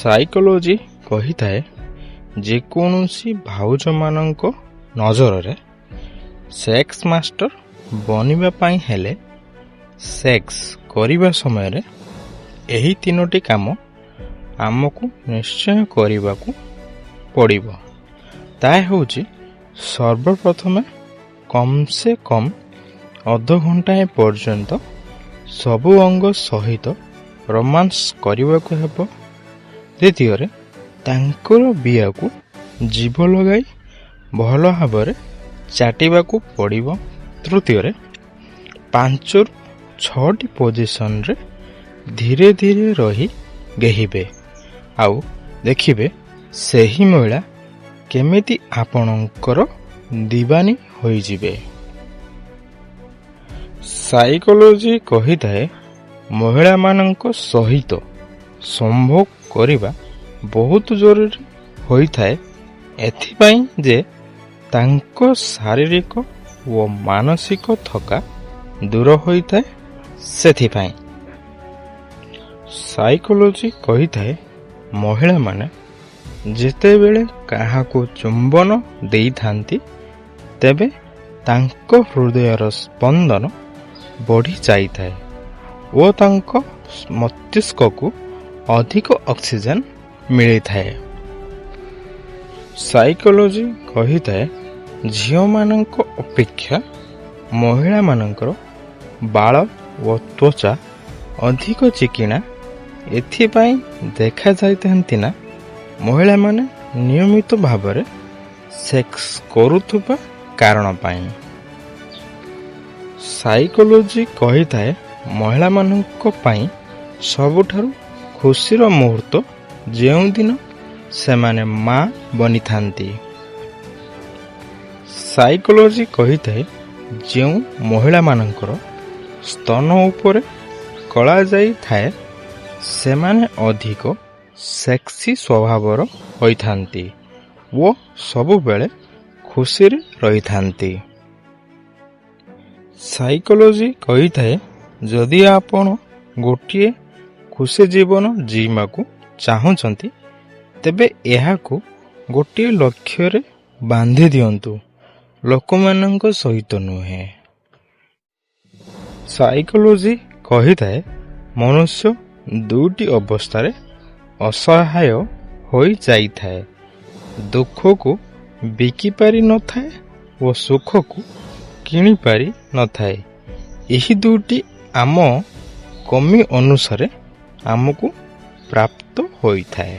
Psychology କହିଥାଏ ଯେକୌଣସି ଭାଉଜମାନଙ୍କ ନଜରରେ ସେକ୍ସ ମାଷ୍ଟର ବନିବା ପାଇଁ ହେଲେ ସେକ୍ସ କରିବା ସମୟରେ ଏହି ତିନୋଟି କାମ ଆମକୁ ନିଶ୍ଚୟ କରିବାକୁ ପଡ଼ିବ। ତାହା ହେଉଛି ସର୍ବପ୍ରଥମେ କମ୍ ସେ କମ୍ ଅଧଘଣ୍ଟାଏ ପର୍ଯ୍ୟନ୍ତ ସବୁ ଅଙ୍ଗ ସହିତ ରୋମାନ୍ସ କରିବାକୁ ହେବ। ଦ୍ୱିତୀୟରେ ତାଙ୍କର ବିଆକୁ ଜୀଭ ଲଗାଇ ଭଲ ଭାବରେ ଚାଟିବାକୁ ପଡ଼ିବ। ତୃତୀୟରେ 5ରୁ 6ଟି ପୋଜିସନରେ ଧୀରେ ଧୀରେ ରହି ଗେହିବେ ଆଉ ଦେଖିବେ ସେହି ମହିଳା କେମିତି ଆପଣଙ୍କର ଦିବାନୀ ହୋଇଯିବେ। ସାଇକୋଲୋଜି କହିଥାଏ ମହିଳାମାନଙ୍କ ସହିତ ସମ୍ଭୋଗ କରିବା ବହୁତ ଜରୁରୀ ହୋଇଥାଏ, ଏଥିପାଇଁ ଯେ ତାଙ୍କ ଶାରୀରିକ ଓ ମାନସିକ ଥକା ଦୂର ହୋଇଥାଏ। ସେଥିପାଇଁ ସାଇକୋଲୋଜି କହିଥାଏ ମହିଳାମାନେ ଯେତେବେଳେ କାହାକୁ ଚୁମ୍ବନ ଦେଇଥାନ୍ତି ତେବେ ତାଙ୍କ ହୃଦୟର ସ୍ପନ୍ଦନ ବଢ଼ି ଯାଇଥାଏ ଓ ତାଙ୍କ ମସ୍ତିଷ୍କକୁ ଅଧିକ ଅକ୍ସିଜେନ ମିଳିଥାଏ। ସାଇକୋଲୋଜି କହିଥାଏ ଝିଅମାନଙ୍କ ଅପେକ୍ଷା ମହିଳାମାନଙ୍କର ବାଳ ଓ ତ୍ୱଚା ଅଧିକ ଚିକିଣା ଏଥିପାଇଁ ଦେଖାଯାଇଥାନ୍ତି ନା ମହିଳାମାନେ ନିୟମିତ ଭାବରେ ସେକ୍ସ କରୁଥିବା କାରଣ ପାଇଁ। ସାଇକୋଲୋଜି କହିଥାଏ ମହିଳାମାନଙ୍କ ପାଇଁ ସବୁଠାରୁ ଖୁସିର ମୁହୂର୍ତ୍ତ ଯେଉଁଦିନ ସେମାନେ ମା ବନିଥାନ୍ତି। ସାଇକୋଲୋଜି କହିଥାଏ ଯେଉଁ ମହିଳାମାନଙ୍କର ସ୍ତନ ଉପରେ କଳା ଯାଇଥାଏ ସେମାନେ ଅଧିକ ସେକ୍ସି ସ୍ୱଭାବର ହୋଇଥାନ୍ତି ଓ ସବୁବେଳେ ଖୁସିରେ ରହିଥାନ୍ତି। ସାଇକୋଲୋଜି କହିଥାଏ ଯଦି ଆପଣ ଗୋଟିଏ ଖୁସି ଜୀବନ ଜିଇବାକୁ ଚାହୁଁଛନ୍ତି ତେବେ ଏହାକୁ ଗୋଟିଏ ଲକ୍ଷ୍ୟରେ ବାନ୍ଧି ଦିଅନ୍ତୁ, ଲୋକମାନଙ୍କ ସହିତ ନୁହେଁ। ସାଇକୋଲୋଜି କହିଥାଏ ମନୁଷ୍ୟ ଦୁଇଟି ଅବସ୍ଥାରେ ଅସହାୟ ହୋଇଯାଇଥାଏ, ଦୁଃଖକୁ ବିକିପାରି ନଥାଏ ଓ ସୁଖକୁ କିଣିପାରି ନଥାଏ। ଏହି ଦୁଇଟି ଆମ କମି ଅନୁସାରେ ଆମକୁ ପ୍ରାପ୍ତ ହୋଇଥାଏ।